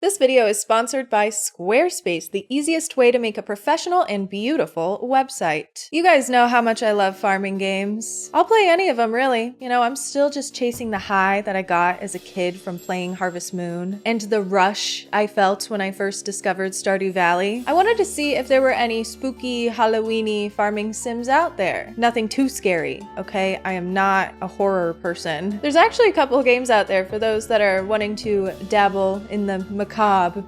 This video is sponsored by Squarespace, the easiest way to make a professional and beautiful website. You guys know how much I love farming games. I'll play any of them, really. You know, I'm still just chasing the high that I got as a kid from playing Harvest Moon, and the rush I felt when I first discovered Stardew Valley. I wanted to see if there were any spooky, Halloween-y farming sims out there. Nothing too scary, okay? I am not a horror person. There's actually a couple of games out there for those that are wanting to dabble in the macabre,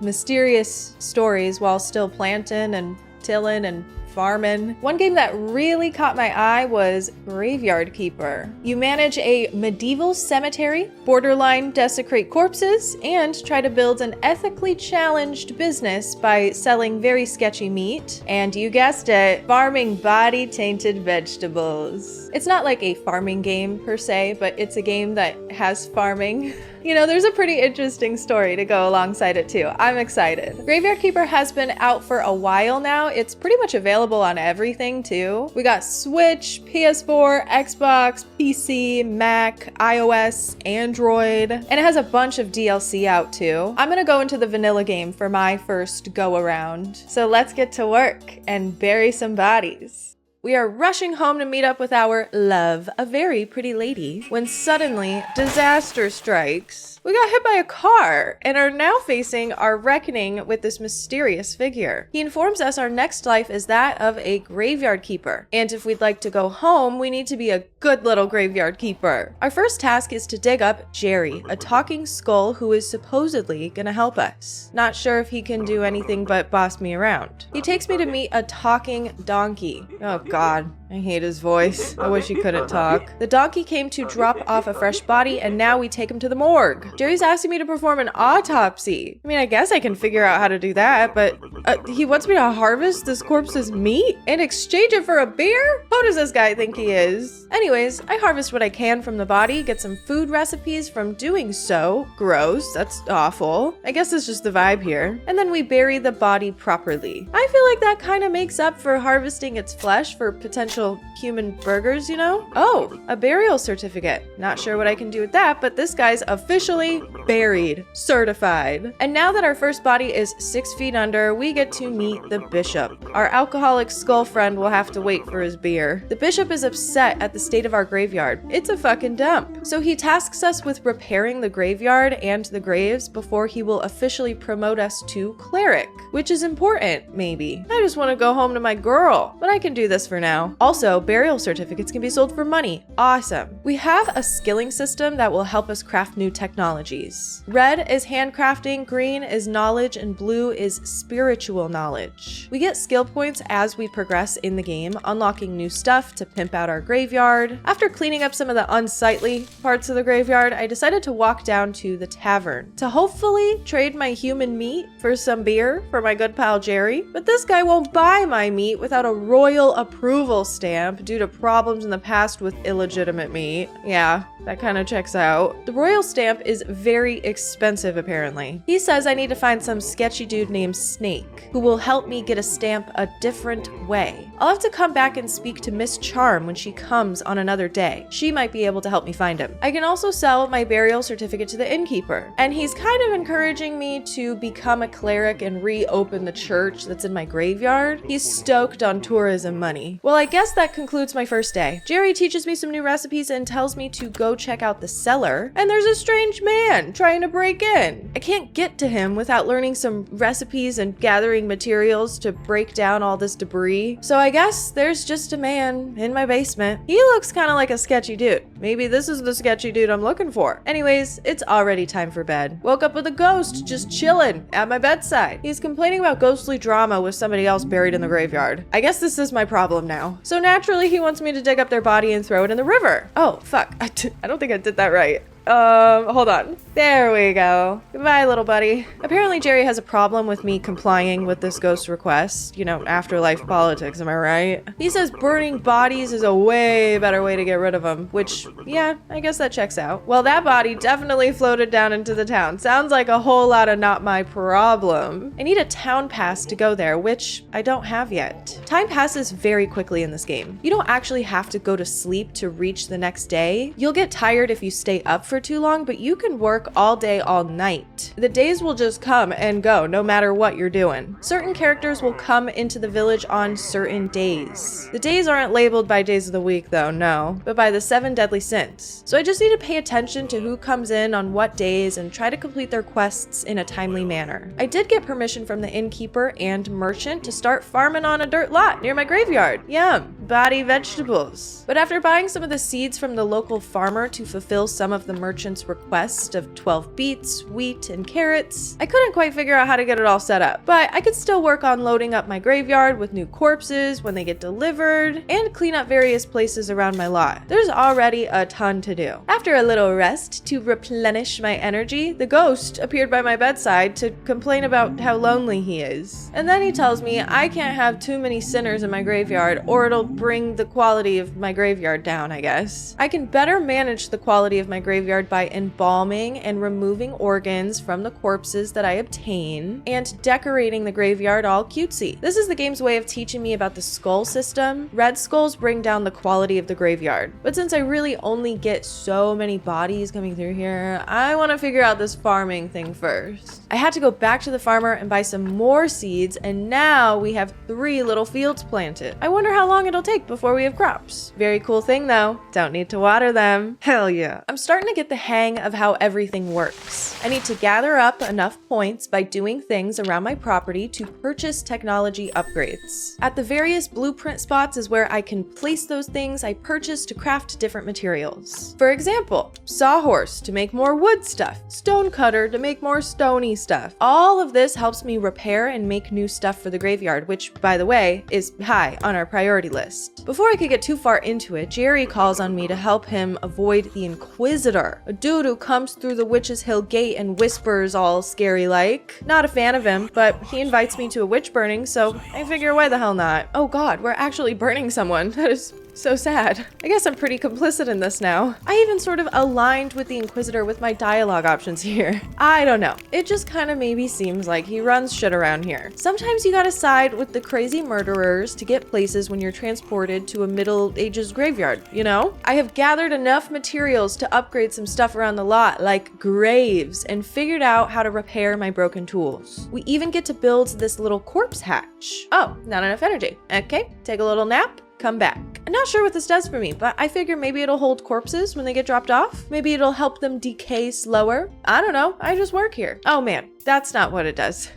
mysterious stories while still planting and tilling and farming. One game that really caught my eye was Graveyard Keeper. You manage a medieval cemetery, borderline desecrate corpses, and try to build an ethically challenged business by selling very sketchy meat, and you guessed it, farming body-tainted vegetables. It's not like a farming game per se, but it's a game that has farming. You know, there's a pretty interesting story to go alongside it too. I'm excited. Graveyard Keeper has been out for a while now. It's pretty much available on everything too. We got Switch, PS4, Xbox, PC, Mac, iOS, Android, and it has a bunch of DLC out too. I'm gonna go into the vanilla game for my first go around. So let's get to work and bury some bodies. We are rushing home to meet up with our love, a very pretty lady, when suddenly disaster strikes. We got hit by a car and are now facing our reckoning with this mysterious figure. He informs us our next life is that of a graveyard keeper, and if we'd like to go home, we need to be a good little graveyard keeper. Our first task is to dig up Jerry, a talking skull who is supposedly gonna help us. Not sure if he can do anything but boss me around. He takes me to meet a talking donkey. Oh God, I hate his voice. I wish he couldn't talk. The donkey came to drop off a fresh body, and now we take him to the morgue. Jerry's asking me to perform an autopsy. I mean, I guess I can figure out how to do that, but he wants me to harvest this corpse's meat and exchange it for a beer? Who does this guy think he is? Anyways, I harvest what I can from the body, get some food recipes from doing so. Gross, that's awful. I guess it's just the vibe here. And then we bury the body properly. I feel like that kind of makes up for harvesting its flesh for potential human burgers, you know? Oh, a burial certificate. Not sure what I can do with that, but this guy's officially buried, certified. And now that our first body is 6 feet under, we get to meet the bishop. Our alcoholic skull friend will have to wait for his beer. The bishop is upset at the state of our graveyard. It's a fucking dump. So he tasks us with repairing the graveyard and the graves before he will officially promote us to cleric, which is important, maybe. I just want to go home to my girl, but I can do this for now. Also, burial certificates can be sold for money. Awesome. We have a skilling system that will help us craft new technologies. Red is handcrafting, green is knowledge, and blue is spiritual knowledge. We get skill points as we progress in the game, unlocking new stuff to pimp out our graveyard. After cleaning up some of the unsightly parts of the graveyard, I decided to walk down to the tavern to hopefully trade my human meat for some beer for my good pal Jerry. But this guy won't buy my meat without a royal approval stamp due to problems in the past with illegitimate meat. Yeah, that kind of checks out. The royal stamp is very expensive, apparently. He says I need to find some sketchy dude named Snake who will help me get a stamp a different way. I'll have to come back and speak to Miss Charm when she comes on another day. She might be able to help me find him. I can also sell my burial certificate to the innkeeper, and he's kind of encouraging me to become a cleric and reopen the church that's in my graveyard. He's stoked on tourism money. Well, I guess that concludes my first day. Jerry teaches me some new recipes and tells me to go check out the cellar, and there's a strange man trying to break in. I can't get to him without learning some recipes and gathering materials to break down all this debris. So I guess there's just a man in my basement. He looks kind of like a sketchy dude. Maybe this is the sketchy dude I'm looking for. Anyways, it's already time for bed. Woke up with a ghost just chilling at my bedside. He's complaining about ghostly drama with somebody else buried in the graveyard. I guess this is my problem now. So naturally, he wants me to dig up their body and throw it in the river. Oh, fuck. I don't think I did that right. Hold on. There we go. Goodbye, little buddy. Apparently Jerry has a problem with me complying with this ghost request. You know, afterlife politics, am I right? He says burning bodies is a way better way to get rid of them, which, yeah, I guess that checks out. Well, that body definitely floated down into the town. Sounds like a whole lot of not my problem. I need a town pass to go there, which I don't have yet. Time passes very quickly in this game. You don't actually have to go to sleep to reach the next day. You'll get tired if you stay up for too long, but you can work all day, all night. The days will just come and go no matter what you're doing. Certain characters will come into the village on certain days. The days aren't labeled by days of the week though, no, but by the 7 deadly sins. So I just need to pay attention to who comes in on what days and try to complete their quests in a timely manner. I did get permission from the innkeeper and merchant to start farming on a dirt lot near my graveyard. Yum, body vegetables. But after buying some of the seeds from the local farmer to fulfill some of the merchant's request of 12 beets, wheat, and carrots, I couldn't quite figure out how to get it all set up. But I could still work on loading up my graveyard with new corpses when they get delivered, and clean up various places around my lot. There's already a ton to do. After a little rest to replenish my energy, the ghost appeared by my bedside to complain about how lonely he is. And then he tells me I can't have too many sinners in my graveyard or it'll bring the quality of my graveyard down, I guess. I can better manage the quality of my graveyard by embalming and removing organs from the corpses that I obtain and decorating the graveyard all cutesy. This is the game's way of teaching me about the skull system. Red skulls bring down the quality of the graveyard. But since I really only get so many bodies coming through here, I want to figure out this farming thing first. I had to go back to the farmer and buy some more seeds, and now we have 3 little fields planted. I wonder how long it'll take before we have crops. Very cool thing though. Don't need to water them. Hell yeah. I'm starting to get the hang of how everything works. I need to gather up enough points by doing things around my property to purchase technology upgrades. At the various blueprint spots is where I can place those things I purchased to craft different materials. For example, sawhorse to make more wood stuff, stone cutter to make more stony stuff. All of this helps me repair and make new stuff for the graveyard, which, by the way, is high on our priority list. Before I could get too far into it, Jerry calls on me to help him avoid the Inquisitor, a dude who comes through the Witch's Hill gate and whispers all scary-like. Not a fan of him, but he invites me to a witch burning, so I figure why the hell not. Oh god, we're actually burning someone. That is so sad. I guess I'm pretty complicit in this now. I even sort of aligned with the Inquisitor with my dialogue options here. I don't know. It just kind of maybe seems like he runs shit around here. Sometimes you gotta side with the crazy murderers to get places when you're transported to a Middle Ages graveyard, you know? I have gathered enough materials to upgrade some stuff around the lot, like graves, and figured out how to repair my broken tools. We even get to build this little corpse hatch. Oh, not enough energy. Okay, take a little nap. Come back. I'm not sure what this does for me, but I figure maybe it'll hold corpses when they get dropped off. Maybe it'll help them decay slower. I don't know. I just work here. Oh man, that's not what it does.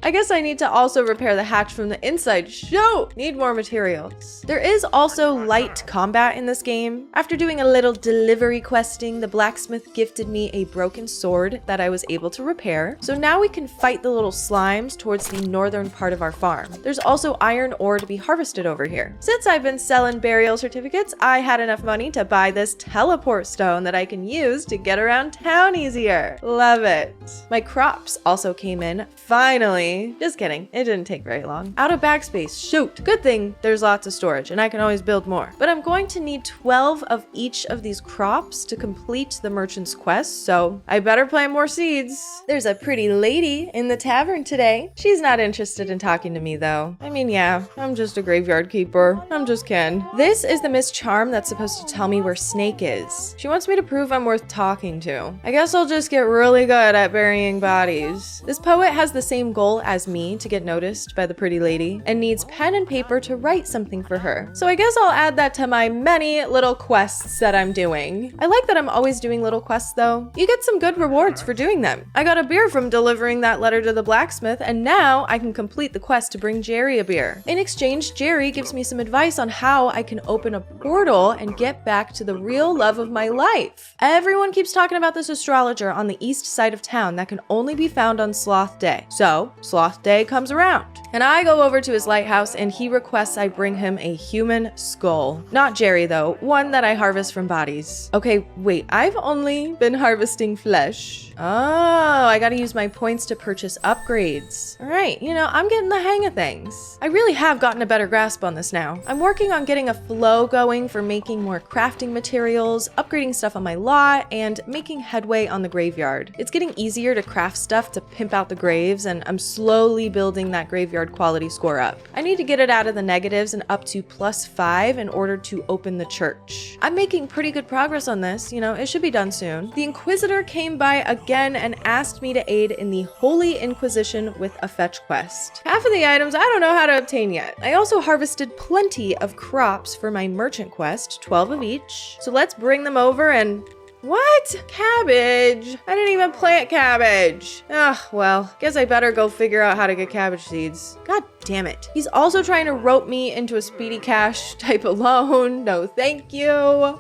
I guess I need to also repair the hatch from the inside. Shoot! Need more materials. There is also light combat in this game. After doing a little delivery questing, the blacksmith gifted me a broken sword that I was able to repair. So now we can fight the little slimes towards the northern part of our farm. There's also iron ore to be harvested over here. Since I've been selling burial certificates, I had enough money to buy this teleport stone that I can use to get around town easier. Love it. My crops also came in. Finally. Just kidding. It didn't take very long. Out of bag space. Shoot. Good thing there's lots of storage and I can always build more. But I'm going to need 12 of each of these crops to complete the merchant's quest, so I better plant more seeds. There's a pretty lady in the tavern today. She's not interested in talking to me though. I mean, yeah, I'm just a graveyard keeper. I'm just kidding. This is the Miss Charm that's supposed to tell me where Snake is. She wants me to prove I'm worth talking to. I guess I'll just get really good at burying bodies. This poet has the same goal as me to get noticed by the pretty lady and needs pen and paper to write something for her. So I guess I'll add that to my many little quests that I'm doing. I like that I'm always doing little quests though. You get some good rewards for doing them. I got a beer from delivering that letter to the blacksmith, and now I can complete the quest to bring Jerry a beer. In exchange, Jerry gives me some advice on how I can open a portal and get back to the real love of my life. Everyone keeps talking about this astrologer on the east side of town that can only be found on Sloth Day. So, Sloth Day comes around, and I go over to his lighthouse and he requests I bring him a human skull. Not Jerry though, one that I harvest from bodies. Okay, wait, I've only been harvesting flesh. Oh, I gotta use my points to purchase upgrades. All right, I'm getting the hang of things. I really have gotten a better grasp on this now. I'm working on getting a flow going for making more crafting materials, upgrading stuff on my lot, and making headway on the graveyard. It's getting easier to craft stuff to pimp out the graves, and I'm slowly building that graveyard quality score up. I need to get it out of the negatives and up to +5 in order to open the church. I'm making pretty good progress on this, it should be done soon. The Inquisitor came by again and asked me to aid in the Holy Inquisition with a fetch quest. Half of the items I don't know how to obtain yet. I also harvested plenty of crops for my merchant quest, 12 of each. So let's bring them over and... What? Cabbage? I didn't even plant cabbage. Ugh, well, guess I better go figure out how to get cabbage seeds. God damn it. He's also trying to rope me into a speedy cash type of loan. No, thank you.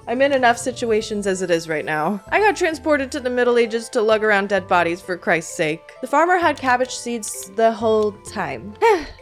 I'm in enough situations as it is right now. I got transported to the Middle Ages to lug around dead bodies for Christ's sake. The farmer had cabbage seeds the whole time.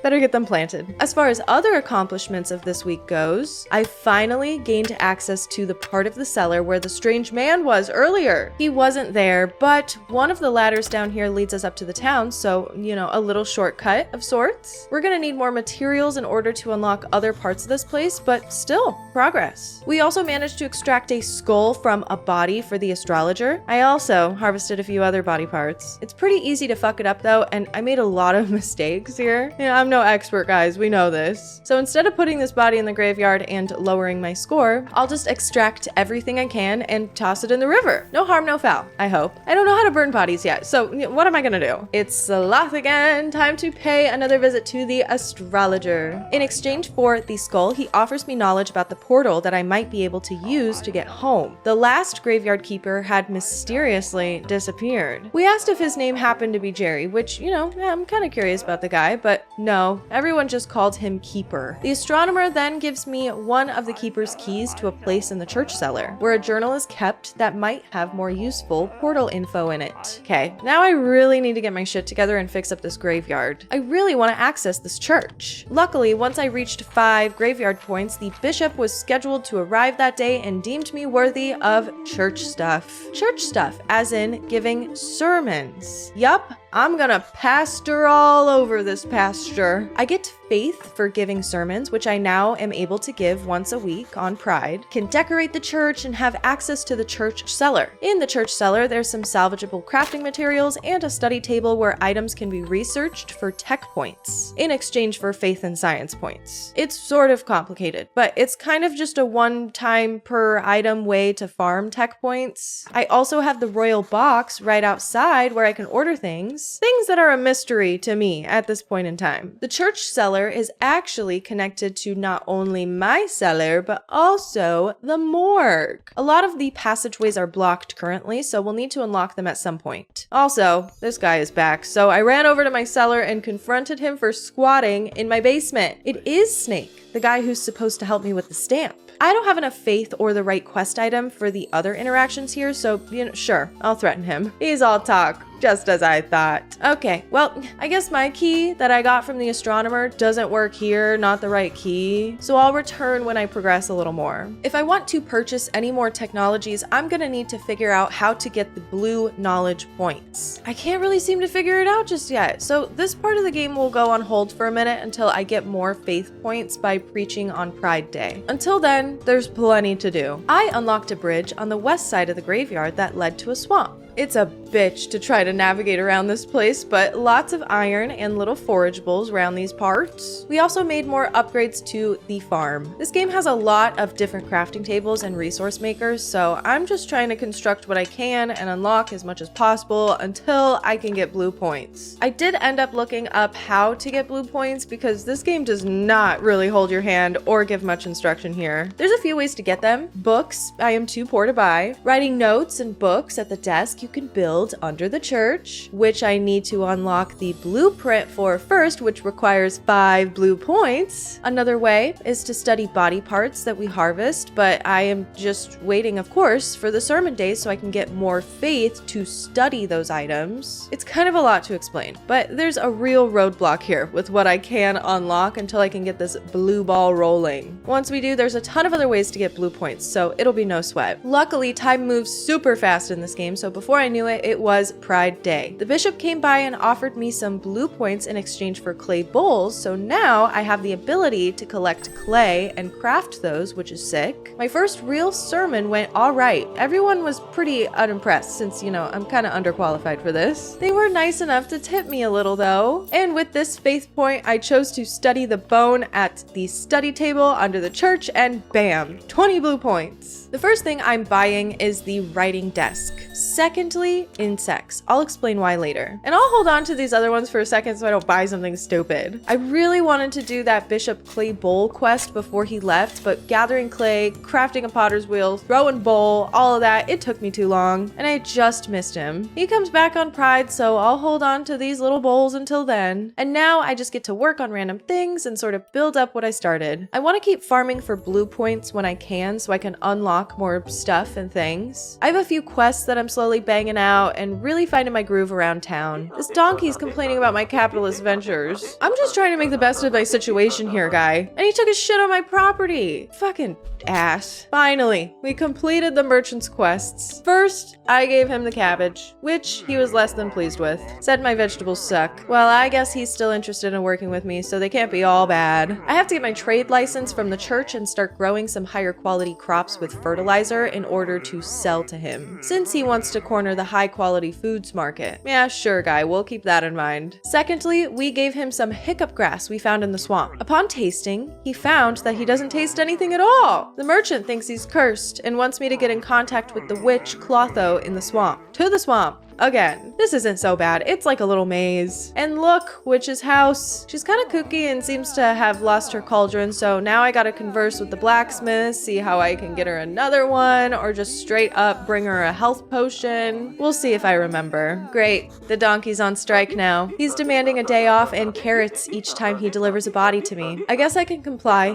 Better get them planted. As far as other accomplishments of this week goes, I finally gained access to the part of the cellar where the strange man was earlier. He wasn't there, but one of the ladders down here leads us up to the town, so, a little shortcut of sorts. We're gonna need more materials in order to unlock other parts of this place, but still, progress. We also managed to extract a skull from a body for the astrologer. I also harvested a few other body parts. It's pretty easy to fuck it up though, and I made a lot of mistakes here. I'm no expert, guys, we know this. So instead of putting this body in the graveyard and lowering my score, I'll just extract everything I can and toss it in the river. No harm, no foul, I hope. I don't know how to burn bodies yet, so what am I gonna do? It's Sloth again, time to pay another visit to the astrologer. In exchange for the skull, he offers me knowledge about the portal that I might be able to use to get home. The last graveyard keeper had mysteriously disappeared. We asked if his name happened to be Jerry, which, I'm kind of curious about the guy, but no, everyone just called him Keeper. The astronomer then gives me one of the keeper's keys to a place in the church cellar, where a journal is kept that might have more useful portal info in it. Okay, now I really need to get my shit together and fix up this graveyard. I really want to access this church. Luckily, once I reached 5 graveyard points, the bishop was scheduled to arrive that day and deemed me worthy of church stuff. Church stuff, as in giving sermons. Yup, I'm gonna pastor all over this pasture. I get faith for giving sermons, which I now am able to give once a week on Pride, can decorate the church, and have access to the church cellar. In the church cellar, there's some salvageable crafting materials and a study table where items can be researched for tech points, in exchange for faith and science points. It's sort of complicated, but it's kind of just a one-time per item way to farm tech points. I also have the royal box right outside where I can order things that are a mystery to me at this point in time. The church cellar is actually connected to not only my cellar, but also the morgue. A lot of the passageways are blocked currently, so we'll need to unlock them at some point. Also, this guy is back, so I ran over to my cellar and confronted him for squatting in my basement. It is Snake, the guy who's supposed to help me with the stamp. I don't have enough faith or the right quest item for the other interactions here, so, sure, I'll threaten him. He's all talk. Just as I thought. Okay, well, I guess my key that I got from the astronomer doesn't work here, not the right key, so I'll return when I progress a little more. If I want to purchase any more technologies, I'm gonna need to figure out how to get the blue knowledge points. I can't really seem to figure it out just yet, so this part of the game will go on hold for a minute until I get more faith points by preaching on Pride Day. Until then, there's plenty to do. I unlocked a bridge on the west side of the graveyard that led to a swamp. It's a bitch to try to navigate around this place, but lots of iron and little forageables around these parts. We also made more upgrades to the farm. This game has a lot of different crafting tables and resource makers, so I'm just trying to construct what I can and unlock as much as possible until I can get blue points. I did end up looking up how to get blue points because this game does not really hold your hand or give much instruction here. There's a few ways to get them. Books, I am too poor to buy. Writing notes and books at the desk you can build under the church, which I need to unlock the blueprint for first, which requires 5 blue points. Another way is to study body parts that we harvest, but I am just waiting, of course, for the sermon days so I can get more faith to study those items. It's kind of a lot to explain, but there's a real roadblock here with what I can unlock until I can get this blue ball rolling. Once we do, there's a ton of other ways to get blue points, so it'll be no sweat. Luckily, time moves super fast in this game, so before I knew it, it was Pride Day. The bishop came by and offered me some blue points in exchange for clay bowls, so now I have the ability to collect clay and craft those, which is sick. My first real sermon went alright. Everyone was pretty unimpressed since, I'm kind of underqualified for this. They were nice enough to tip me a little though. And with this faith point, I chose to study the bone at the study table under the church, and bam, 20 blue points. The first thing I'm buying is the writing desk. Secondly, insects. I'll explain why later. And I'll hold on to these other ones for a second so I don't buy something stupid. I really wanted to do that Bishop Clay Bowl quest before he left, but gathering clay, crafting a potter's wheel, throwing bowl, all of that, it took me too long, and I just missed him. He comes back on Pride, so I'll hold on to these little bowls until then. And now I just get to work on random things and sort of build up what I started. I want to keep farming for blue points when I can so I can unlock more stuff and things. I have a few quests that I'm slowly banging out and really finding my groove around town. This donkey's complaining about my capitalist ventures. I'm just trying to make the best of my situation here, guy. And he took his shit on my property. Fucking ass. Finally, we completed the merchant's quests. First, I gave him the cabbage, which he was less than pleased with. Said my vegetables suck. Well, I guess he's still interested in working with me, so they can't be all bad. I have to get my trade license from the church and start growing some higher quality crops with fertilizer in order to sell to him, since he wants to corner the high quality foods market. Yeah, sure, guy, we'll keep that in mind. Secondly, we gave him some hiccup grass we found in the swamp. Upon tasting, he found that he doesn't taste anything at all. The merchant thinks he's cursed and wants me to get in contact with the witch Clotho in the swamp. To the swamp. Again, this isn't so bad. It's like a little maze. And look, witch's house. She's kind of kooky and seems to have lost her cauldron, so now I gotta converse with the blacksmith, see how I can get her another one, or just straight up bring her a health potion. We'll see if I remember. Great, the donkey's on strike now. He's demanding a day off and carrots each time he delivers a body to me. I guess I can comply,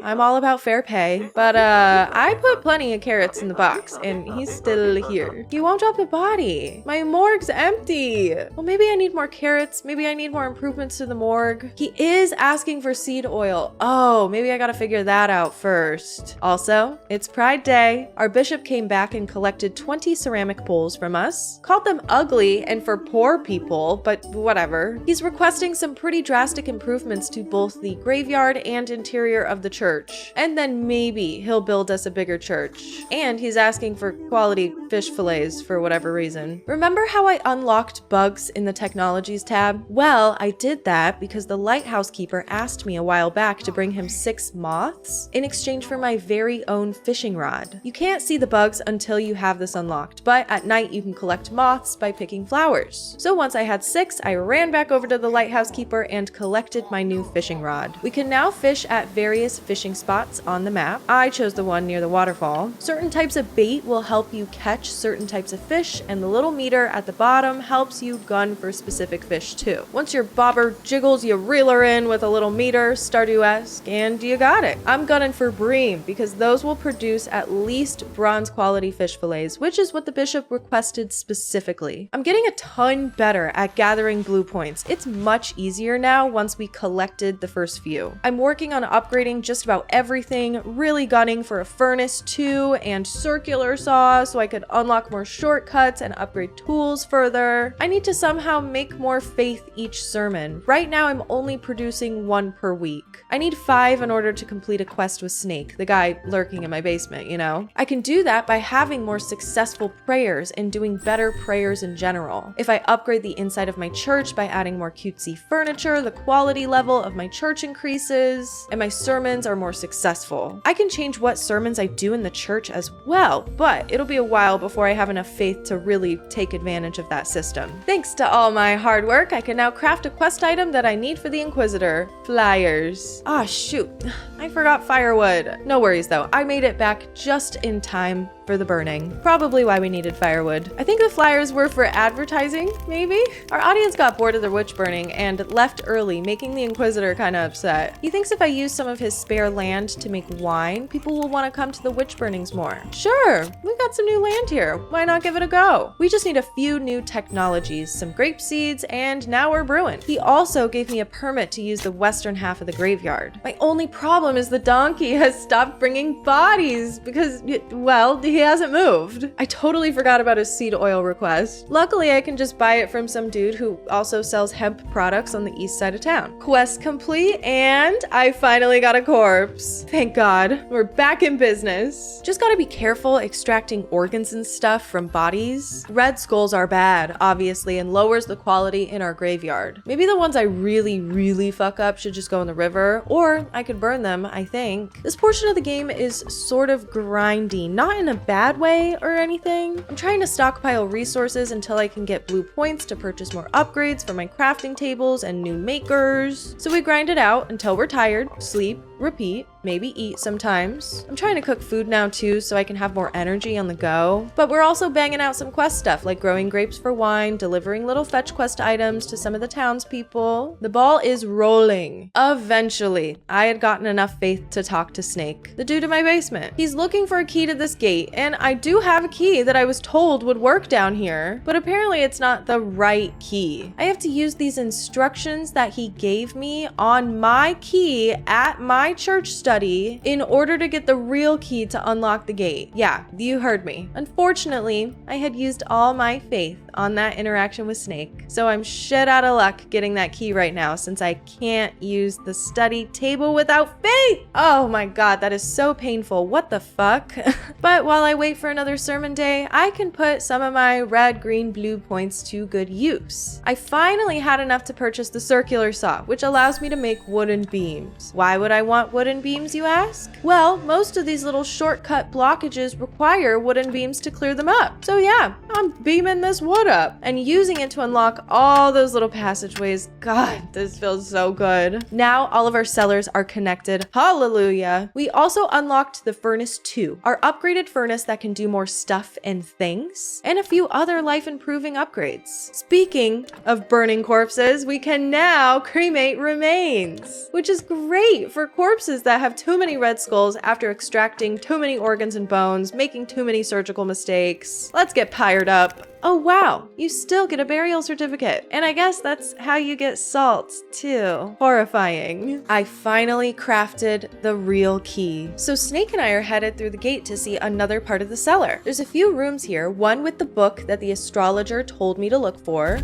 I'm all about fair pay. But I put plenty of carrots in the box, and he's still here. He won't drop the body. My morgue's empty. Well, maybe I need more carrots. Maybe I need more improvements to the morgue. He is asking for seed oil. Oh, maybe I gotta figure that out first. Also, it's Pride Day. Our bishop came back and collected 20 ceramic bowls from us. Called them ugly and for poor people, but whatever. He's requesting some pretty drastic improvements to both the graveyard and interior of the church. And then maybe he'll build us a bigger church. And he's asking for quality fish fillets for whatever reason. Remember how I unlocked bugs in the technologies tab? Well, I did that because the lighthouse keeper asked me a while back to bring him 6 moths in exchange for my very own fishing rod. You can't see the bugs until you have this unlocked, but at night you can collect moths by picking flowers. So once I had 6, I ran back over to the lighthouse keeper and collected my new fishing rod. We can now fish at various fishing spots on the map. I chose the one near the waterfall. Certain types of bait will help you catch certain types of fish, and the little meter at the bottom helps you gun for specific fish too. Once your bobber jiggles, you reel her in with a little meter, Stardew-esque, and you got it. I'm gunning for bream because those will produce at least bronze quality fish fillets, which is what the bishop requested specifically. I'm getting a ton better at gathering blue points. It's much easier now once we collected the first few. I'm working on upgrading just about everything, really gunning for a furnace too, and circular saw so I could unlock more shortcuts and upgrade tools further. I need to somehow make more faith each sermon. Right now I'm only producing 1 per week. I need 5 in order to complete a quest with Snake, the guy lurking in my basement, I can do that by having more successful prayers and doing better prayers in general. If I upgrade the inside of my church by adding more cutesy furniture, the quality level of my church increases, and my sermons are more successful. I can change what sermons I do in the church as well, but it'll be a while before I have enough faith to really take advantage of that system. Thanks to all my hard work, I can now craft a quest item that I need for the Inquisitor. Flyers. Ah, shoot. I forgot firewood. No worries though, I made it back just in time for the burning. Probably why we needed firewood. I think the flyers were for advertising, maybe? Our audience got bored of the witch burning and left early, making the Inquisitor kind of upset. He thinks if I use some of his spare land to make wine, people will want to come to the witch burnings more. Sure, we've got some new land here. Why not give it a go? We just need a few new technologies, some grape seeds, and now we're brewing. He also gave me a permit to use the western half of the graveyard. My only problem is the donkey has stopped bringing bodies because, well, he hasn't moved. I totally forgot about his seed oil request. Luckily, I can just buy it from some dude who also sells hemp products on the east side of town. Quest complete, and I finally got a corpse. Thank God. We're back in business. Just gotta be careful extracting organs and stuff from bodies. Red skulls are bad, obviously, and lowers the quality in our graveyard. Maybe the ones I really fuck up should just go in the river, or I could burn them, I think. This portion of the game is sort of grindy, not in a bad way or anything. I'm trying to stockpile resources until I can get blue points to purchase more upgrades for my crafting tables and new makers. So we grind it out until we're tired, sleep, repeat, maybe eat sometimes. I'm trying to cook food now too so I can have more energy on the go. But we're also banging out some quest stuff like growing grapes for wine, delivering little fetch quest items to some of the townspeople. The ball is rolling. Eventually, I had gotten enough faith to talk to Snake, the dude in my basement. He's looking for a key to this gate, and I do have a key that I was told would work down here, but apparently it's not the right key. I have to use these instructions that he gave me on my key at my church study in order to get the real key to unlock the gate. Yeah, you heard me. Unfortunately, I had used all my faith on that interaction with Snake, so I'm shit out of luck getting that key right now since I can't use the study table without faith. Oh my god, that is so painful. What the fuck? But while I wait for another sermon day, I can put some of my red, green, blue points to good use. I finally had enough to purchase the circular saw, which allows me to make wooden beams. Why would I want wooden beams, you ask? Well, most of these little shortcut blockages require wooden beams to clear them up. So yeah, I'm beaming this wood up and using it to unlock all those little passageways. God, this feels so good. Now all of our cellars are connected. Hallelujah. We also unlocked the Furnace 2, our upgraded furnace that can do more stuff and things, and a few other life-improving upgrades. Speaking of burning corpses, we can now cremate remains, which is great for corpses that have too many red skulls after extracting too many organs and bones, making too many surgical mistakes. Let's get fired up. Oh wow, you still get a burial certificate. And I guess that's how you get salt too. Horrifying. I finally crafted the real key. So Snake and I are headed through the gate to see another part of the cellar. There's a few rooms here, one with the book that the astrologer told me to look for.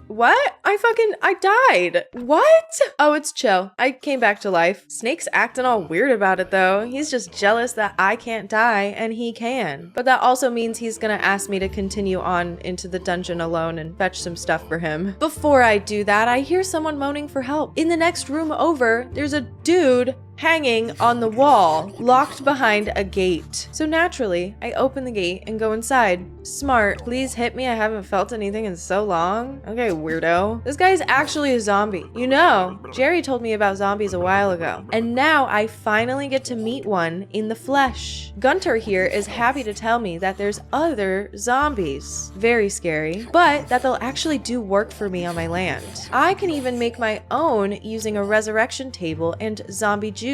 What? I died. What? Oh, it's chill. I came back to life. Snake's acting all weird about it though. He's just jealous that I can't die and he can. But that also means he's gonna ask me to continue on into the dungeon alone and fetch some stuff for him. Before I do that, I hear someone moaning for help. In the next room over, there's a dude hanging on the wall, locked behind a gate. So naturally, I open the gate and go inside. Smart. Please hit me. I haven't felt anything in so long. Okay, weirdo. This guy is actually a zombie. You know, Jerry told me about zombies a while ago. And now I finally get to meet one in the flesh. Gunter here is happy to tell me that there's other zombies. Very scary. But that they'll actually do work for me on my land. I can even make my own using a resurrection table and zombie juice.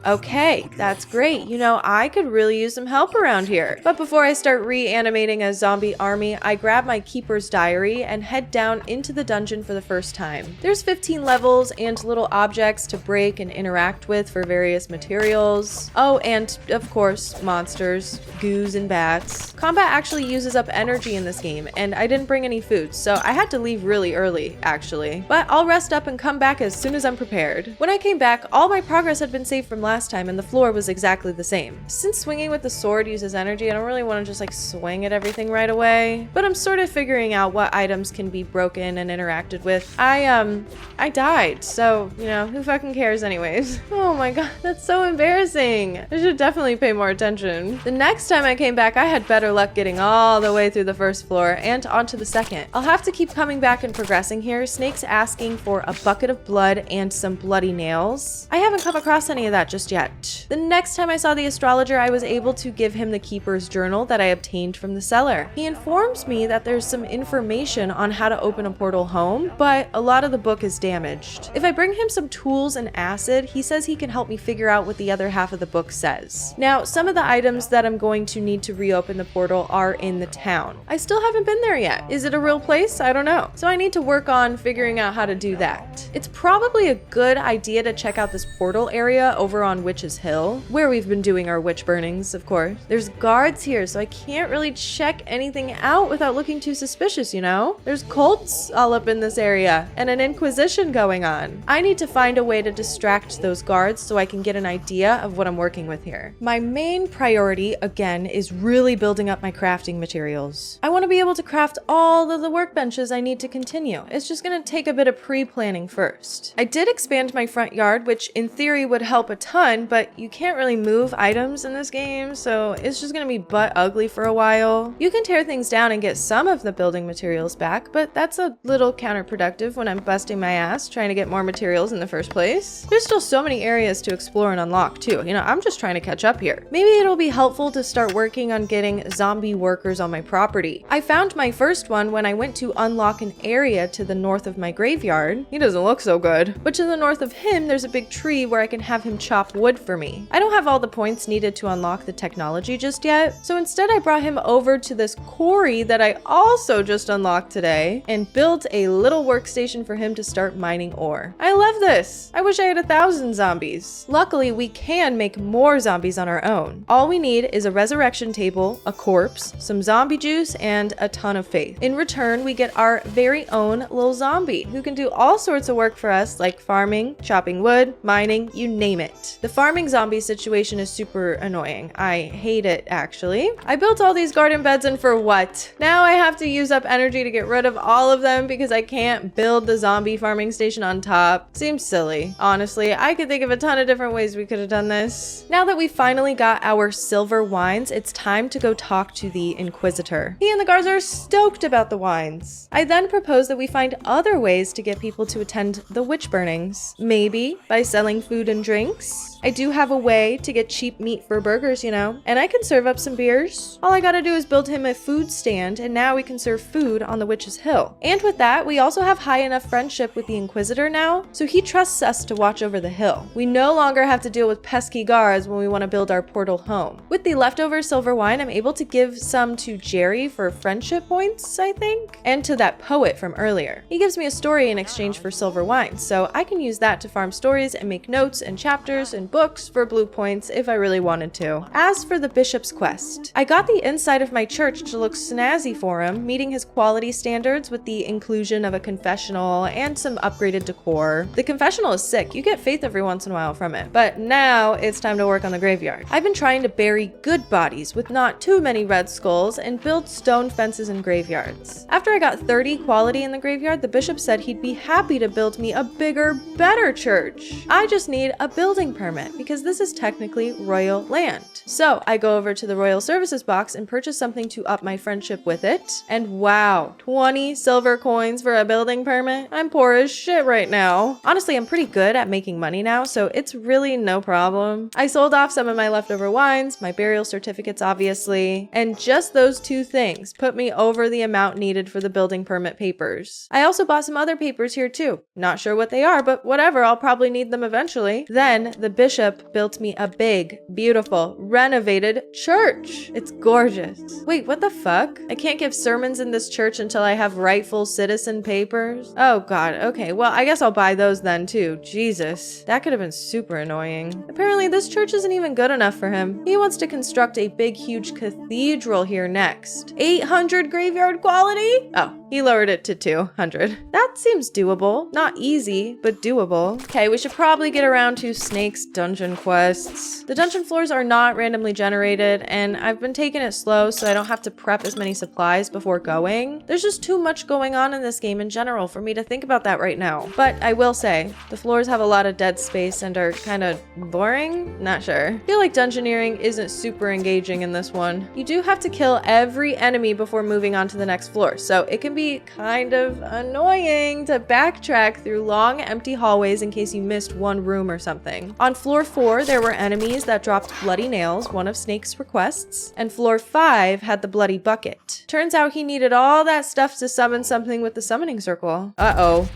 Okay, that's great. You know, I could really use some help around here. But before I start reanimating a zombie army, I grab my keeper's diary and head down into the dungeon for the first time. There's 15 levels and little objects to break and interact with for various materials. Oh, and of course, monsters, goos, and bats. Combat actually uses up energy in this game, and I didn't bring any food, so I had to leave really early, actually. But I'll rest up and come back as soon as I'm prepared. When I came back, all my progress had been saved from last time and the floor was exactly the same. Since swinging with the sword uses energy, I don't really want to just like swing at everything right away, but I'm sort of figuring out what items can be broken and interacted with. I died, so you know, who fucking cares anyways? Oh my god, that's so embarrassing. I should definitely pay more attention. The next time I came back, I had better luck getting all the way through the first floor and onto the second. I'll have to keep coming back and progressing here. Snake's asking for a bucket of blood and some bloody nails. I haven't come across any of that just yet. The next time I saw the astrologer, I was able to give him the keeper's journal that I obtained from the cellar. He informs me that there's some information on how to open a portal home, but a lot of the book is damaged. If I bring him some tools and acid, he says he can help me figure out what the other half of the book says. Now, some of the items that I'm going to need to reopen the portal are in the town. I still haven't been there yet. Is it a real place? I don't know. So I need to work on figuring out how to do that. It's probably a good idea to check out this portal area area over on Witch's Hill, where we've been doing our witch burnings, of course. There's guards here, so I can't really check anything out without looking too suspicious, you know? There's cults all up in this area, and an inquisition going on. I need to find a way to distract those guards so I can get an idea of what I'm working with here. My main priority, again, is really building up my crafting materials. I want to be able to craft all of the workbenches I need to continue. It's just going to take a bit of pre-planning first. I did expand my front yard, which in theory would help a ton, but you can't really move items in this game, so it's just going to be butt ugly for a while. You can tear things down and get some of the building materials back, but that's a little counterproductive when I'm busting my ass trying to get more materials in the first place. There's still so many areas to explore and unlock too. You know, I'm just trying to catch up here. Maybe it'll be helpful to start working on getting zombie workers on my property. I found my first one when I went to unlock an area to the north of my graveyard. He doesn't look so good. But to the north of him, there's a big tree where I can have him chop wood for me. I don't have all the points needed to unlock the technology just yet, so instead I brought him over to this quarry that I also just unlocked today and built a little workstation for him to start mining ore. I love this. I wish I had 1,000 zombies. Luckily, we can make more zombies on our own. All we need is a resurrection table, a corpse, some zombie juice, and a ton of faith. In return, we get our very own little zombie who can do all sorts of work for us, like farming, chopping wood, mining, you name it. The farming zombie situation is super annoying. I hate it, actually. I built all these garden beds, and for what? Now I have to use up energy to get rid of all of them because I can't build the zombie farming station on top. Seems silly. Honestly, I could think of a ton of different ways we could have done this. Now that we finally got our silver wines, it's time to go talk to the Inquisitor. He and the guards are stoked about the wines. I then propose that we find other ways to get people to attend the witch burnings. Maybe by selling food and drinks. I do have a way to get cheap meat for burgers, you know, and I can serve up some beers. All I gotta do is build him a food stand, and now we can serve food on the Witch's Hill. And with that, we also have high enough friendship with the Inquisitor now, so he trusts us to watch over the hill. We no longer have to deal with pesky guards when we want to build our portal home. With the leftover silver wine, I'm able to give some to Jerry for friendship points, I think, and to that poet from earlier. He gives me a story in exchange for silver wine, so I can use that to farm stories and make notes and chapters and books for blue points if I really wanted to. As for the bishop's quest, I got the inside of my church to look snazzy for him, meeting his quality standards with the inclusion of a confessional and some upgraded decor. The confessional is sick. You get faith every once in a while from it. But now it's time to work on the graveyard. I've been trying to bury good bodies with not too many red skulls and build stone fences in graveyards. After I got 30 quality in the graveyard, the bishop said he'd be happy to build me a bigger, better church. I just need a building permit because this is technically royal land. So I go over to the royal services box and purchase something to up my friendship with it. And wow, 20 silver coins for a building permit? I'm poor as shit right now. Honestly, I'm pretty good at making money now, so it's really no problem. I sold off some of my leftover wines, my burial certificates obviously, and just those two things put me over the amount needed for the building permit papers. I also bought some other papers here too. Not sure what they are, but whatever, I'll probably need them eventually. Then the bishop built me a big, beautiful, renovated church. It's gorgeous. Wait, what the fuck? I can't give sermons in this church until I have rightful citizen papers? Oh god, okay, well I guess I'll buy those then too. Jesus, that could have been super annoying. Apparently this church isn't even good enough for him. He wants to construct a big huge cathedral here next. 800 graveyard quality? Oh, he lowered it to 200. That seems doable. Not easy, but doable. Okay, we should probably get around to Snake's dungeon quests. The dungeon floors are not randomly generated, and I've been taking it slow so I don't have to prep as many supplies before going. There's just too much going on in this game in general for me to think about that right now. But I will say, the floors have a lot of dead space and are kind of boring? Not sure. I feel like dungeoneering isn't super engaging in this one. You do have to kill every enemy before moving on to the next floor, so it can be kind of annoying to backtrack through long empty hallways in case you missed one room or something. On floor 4, there were enemies that dropped bloody nails, one of Snake's requests, and floor 5 had the bloody bucket. Turns out he needed all that stuff to summon something with the summoning circle. Uh-oh.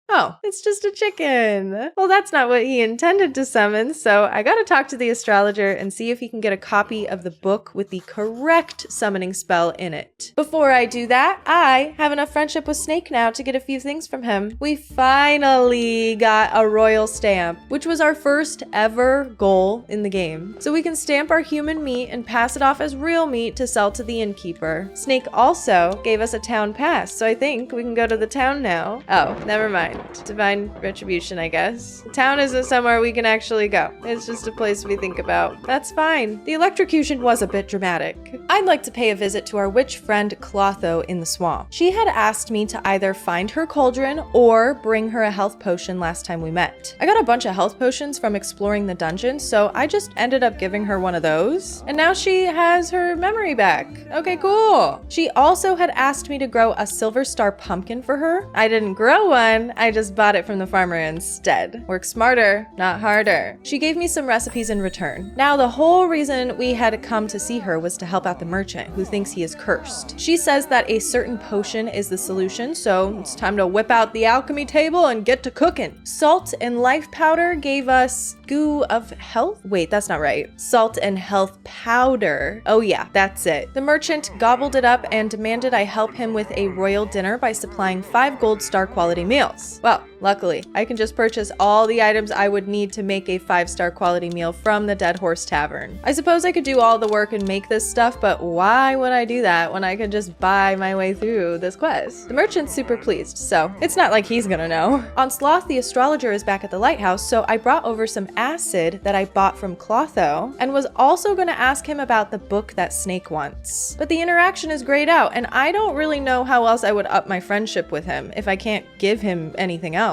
Oh, it's just a chicken. Well, that's not what he intended to summon, so I gotta talk to the astrologer and see if he can get a copy of the book with the correct summoning spell in it. Before I do that, I have enough friendship with Snake now to get a few things from him. We finally got a royal stamp, which was our first ever goal in the game. So we can stamp our human meat and pass it off as real meat to sell to the innkeeper. Snake also gave us a town pass, so I think we can go to the town now. Oh, never mind. Divine retribution, I guess. The town isn't somewhere we can actually go. It's just a place we think about. That's fine. The electrocution was a bit dramatic. I'd like to pay a visit to our witch friend Clotho in the swamp. She had asked me to either find her cauldron or bring her a health potion last time we met. I got a bunch of health potions from exploring the dungeon, so I just ended up giving her one of those. And now she has her memory back. Okay, cool. She also had asked me to grow a silver star pumpkin for her. I didn't grow one. I just bought it from the farmer instead. Work smarter, not harder. She gave me some recipes in return. Now, the whole reason we had come to see her was to help out the merchant who thinks he is cursed. She says that a certain potion is the solution, so it's time to whip out the alchemy table and get to cooking. Salt and life powder gave us goo of health? Wait, that's not right. Salt and health powder. Oh yeah, that's it. The merchant gobbled it up and demanded I help him with a royal dinner by supplying 5 gold star quality meals. Well, luckily, I can just purchase all the items I would need to make a 5-star quality meal from the Dead Horse Tavern. I suppose I could do all the work and make this stuff, but why would I do that when I could just buy my way through this quest? The merchant's super pleased, so it's not like he's gonna know. On Sloth, the astrologer is back at the lighthouse, so I brought over some acid that I bought from Clotho and was also gonna ask him about the book that Snake wants. But the interaction is grayed out, and I don't really know how else I would up my friendship with him if I can't give him anything else.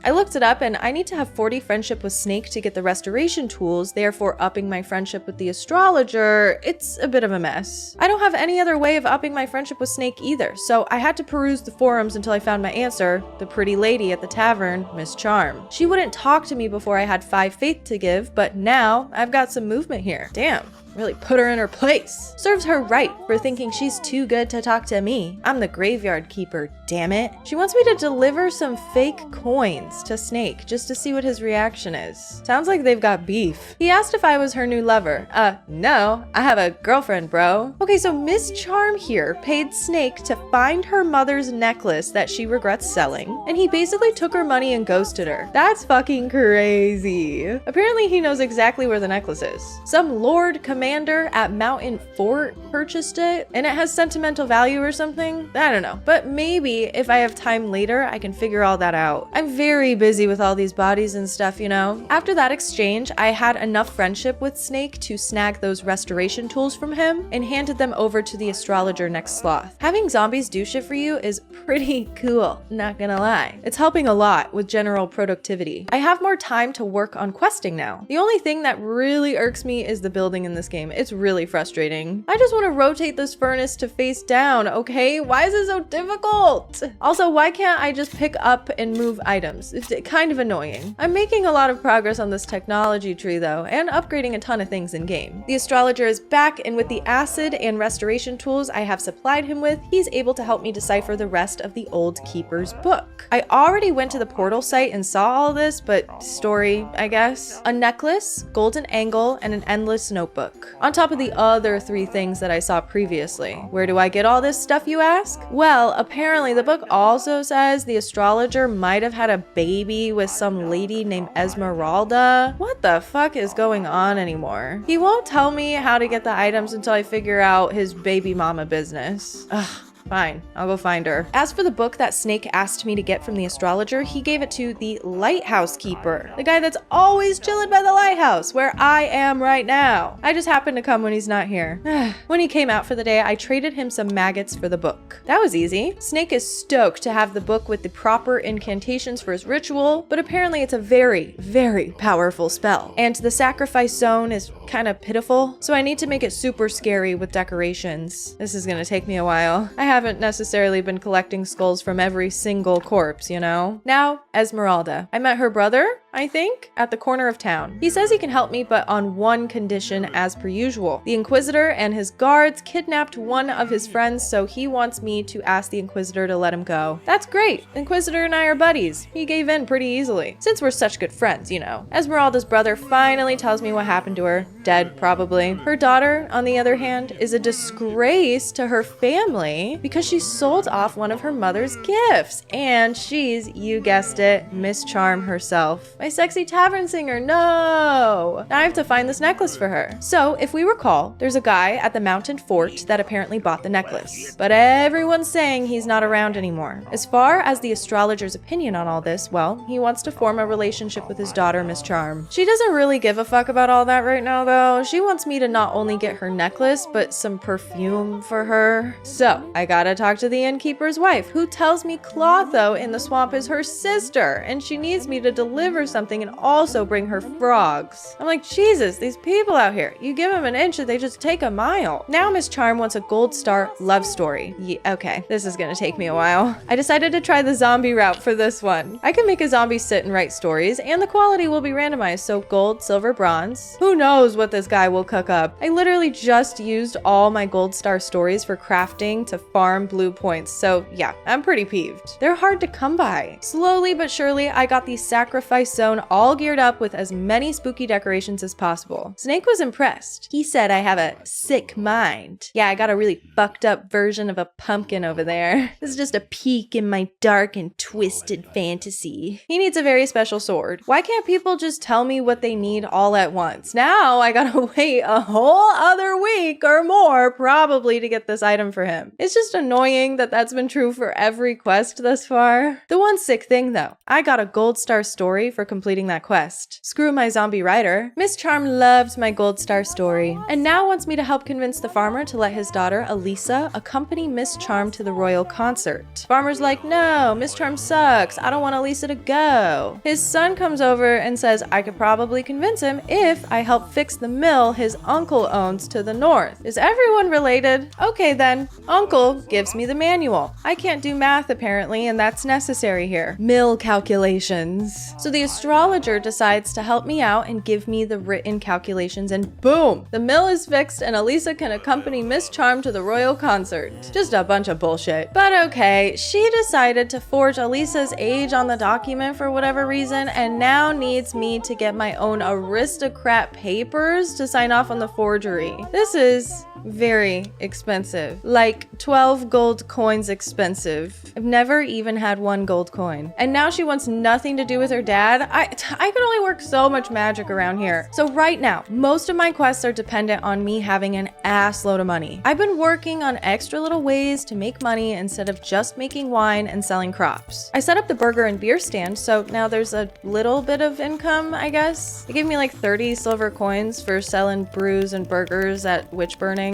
I looked it up and I need to have 40 friendship with Snake to get the restoration tools, therefore upping my friendship with the astrologer. It's a bit of a mess. I don't have any other way of upping my friendship with Snake either, so I had to peruse the forums until I found my answer, the pretty lady at the tavern, Miss Charm. She wouldn't talk to me before I had 5 faith to give, but now I've got some movement here. Damn. Really put her in her place. Serves her right for thinking she's too good to talk to me. I'm the graveyard keeper, damn it. She wants me to deliver some fake coins to Snake just to see what his reaction is. Sounds like they've got beef. He asked if I was her new lover. No, I have a girlfriend, bro. Okay, so Miss Charm here paid Snake to find her mother's necklace that she regrets selling, and he basically took her money and ghosted her. That's fucking crazy. Apparently he knows exactly where the necklace is. Some lord commander at Mountain Fort purchased it, and it has sentimental value or something. I don't know, but maybe if I have time later, I can figure all that out. I'm very busy with all these bodies and stuff, you know? After that exchange, I had enough friendship with Snake to snag those restoration tools from him and handed them over to the astrologer next Sloth. Having zombies do shit for you is pretty cool, not gonna lie. It's helping a lot with general productivity. I have more time to work on questing now. The only thing that really irks me is the building in this game. It's really frustrating. I just want to rotate this furnace to face down, okay? Why is it so difficult? Also, why can't I just pick up and move items? It's kind of annoying. I'm making a lot of progress on this technology tree though, and upgrading a ton of things in game. The astrologer is back, and with the acid and restoration tools I have supplied him with, he's able to help me decipher the rest of the old keeper's book. I already went to the portal site and saw all this, but story, I guess. A necklace, golden angle, and an endless notebook. On top of the other 3 things that I saw previously. Where do I get all this stuff, you ask? Well, apparently the book also says the astrologer might have had a baby with some lady named Esmeralda. What the fuck is going on anymore? He won't tell me how to get the items until I figure out his baby mama business. Ugh. Fine, I'll go find her. As for the book that Snake asked me to get from the astrologer, he gave it to the lighthouse keeper, the guy that's always chilling by the lighthouse where I am right now. I just happened to come when he's not here. When he came out for the day, I traded him some maggots for the book. That was easy. Snake is stoked to have the book with the proper incantations for his ritual, but apparently it's a very, very powerful spell. And the sacrifice zone is kind of pitiful, so I need to make it super scary with decorations. This is gonna take me a while. I haven't necessarily been collecting skulls from every single corpse, you know? Now, Esmeralda. I met her brother, I think, at the corner of town. He says he can help me, but on one condition as per usual. The Inquisitor and his guards kidnapped one of his friends, so he wants me to ask the Inquisitor to let him go. That's great. Inquisitor and I are buddies. He gave in pretty easily. Since we're such good friends, you know. Esmeralda's brother finally tells me what happened to her. Dead, probably. Her daughter, on the other hand, is a disgrace to her family because she sold off one of her mother's gifts. And she's, you guessed it, Miss Charm herself. My sexy tavern singer, no! Now I have to find this necklace for her. So, if we recall, there's a guy at the mountain fort that apparently bought the necklace. But everyone's saying he's not around anymore. As far as the astrologer's opinion on all this, well, he wants to form a relationship with his daughter, Miss Charm. She doesn't really give a fuck about all that right now, though. She wants me to not only get her necklace, but some perfume for her. So, I gotta talk to the innkeeper's wife, who tells me Clotho in the swamp is her sister, and she needs me to deliver something and also bring her frogs. I'm like, Jesus, these people out here, you give them an inch and they just take a mile. Now Miss Charm wants a gold star love story. Yeah, okay, this is gonna take me a while. I decided to try the zombie route for this one. I can make a zombie sit and write stories, and the quality will be randomized, so gold, silver, bronze. Who knows what this guy will cook up. I literally just used all my gold star stories for crafting to farm blue points, so yeah, I'm pretty peeved. They're hard to come by. Slowly but surely, I got the sacrifice zone all geared up with as many spooky decorations as possible. Snake was impressed. He said I have a sick mind. Yeah, I got a really fucked up version of a pumpkin over there. This is just a peek in my dark and twisted fantasy. He needs a very special sword. Why can't people just tell me what they need all at once? Now I gotta wait a whole other week or more probably to get this item for him. It's just annoying that that's been true for every quest thus far. The one sick thing though, I got a gold star story for completing that quest. Screw my zombie writer. Miss Charm loves my gold star story and now wants me to help convince the farmer to let his daughter Elisa accompany Miss Charm to the royal concert. Farmer's like, no, Miss Charm sucks. I don't want Elisa to go. His son comes over and says I could probably convince him if I help fix the mill his uncle owns to the north. Is everyone related? Okay then. Uncle gives me the manual. I can't do math apparently, and that's necessary here. Mill calculations. So the astrologer decides to help me out and give me the written calculations, and boom! The mill is fixed and Elisa can accompany Miss Charm to the royal concert. Just a bunch of bullshit. But okay, she decided to forge Elisa's age on the document for whatever reason and now needs me to get my own Aristocrat Papers to sign off on the forgery. This is very expensive. Like 12 gold coins expensive. I've never even had one gold coin. And now she wants nothing to do with her dad. I can only work so much magic around here. So right now, most of my quests are dependent on me having an ass load of money. I've been working on extra little ways to make money instead of just making wine and selling crops. I set up the burger and beer stand, so now there's a little bit of income, I guess. They gave me like 30 silver coins for selling brews and burgers at witch burnings.